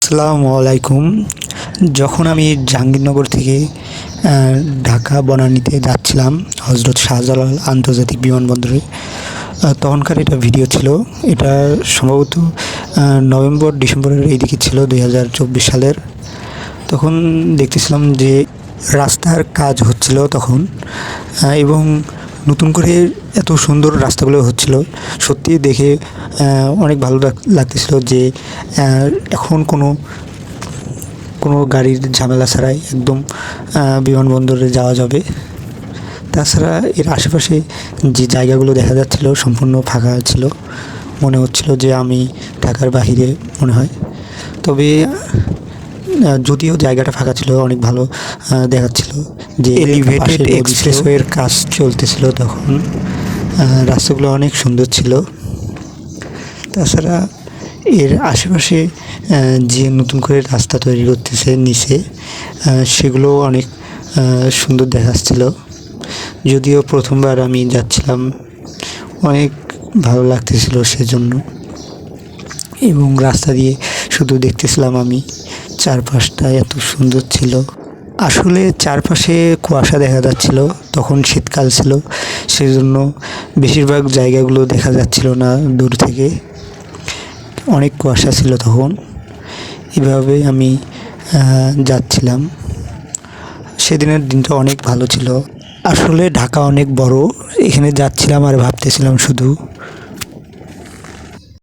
আসসালামু আলাইকুম। যখন আমি জাহাঙ্গীরনগর থেকে ঢাকা বনানীতে যাচ্ছিলাম হজরত শাহজালাল আন্তর্জাতিক বিমানবন্দরে, তখনকার এটা ভিডিও ছিল। এটা সম্ভবত নভেম্বর ডিসেম্বরের এইদিকে ছিল 2024 সালের। তখন দেখতেছিলাম যে রাস্তার কাজ হচ্ছিল তখন, এবং নতুন করে এত সুন্দর রাস্তাগুলো হচ্ছিল, সত্যি দেখে অনেক ভালো লাগতেছিল যে এখন কোনো গাড়ির ঝামেলা ছাড়াই একদম বিমানবন্দরে যাওয়া যাবে। তাছাড়া এর আশেপাশে যে জায়গাগুলো দেখা যাচ্ছিল সম্পূর্ণ ফাঁকা ছিল, মনে হচ্ছিল যে আমি ঢাকার বাহিরে মনে হয়। তবে যদিও জায়গাটা ফাঁকা ছিল, অনেক ভালো দেখাচ্ছিল যে এলিভেটেড এক্সপ্রেসওয়ের কাজ চলতেছিল তখন। রাস্তাগুলো অনেক সুন্দর ছিল। তাছাড়া এর আশেপাশে যে নতুন করে রাস্তা তৈরি করতেছে নিচে, সেগুলো অনেক সুন্দর দেখাচ্ছিল। যদিও প্রথমবার আমি যাচ্ছিলাম, অনেক ভালো লাগতেছিল সেজন্য। এবং রাস্তা দিয়ে শুধু দেখতেছিলাম আমি, চারপাশটা এত সুন্দর ছিল। আসলে চারপাশে কুয়াশা দেখা যাচ্ছিল, তখন শীতকাল ছিল, সেজন্য বেশিরভাগ জায়গাগুলো দেখা যাচ্ছিল না দূর থেকে, অনেক কুয়াশা ছিল তখন। এভাবে আমি যাচ্ছিলাম। সেদিনের দিনটা অনেক ভালো ছিল। আসলে ঢাকা অনেক বড়, এখানে যাচ্ছিলাম আর ভাবতেছিলাম শুধু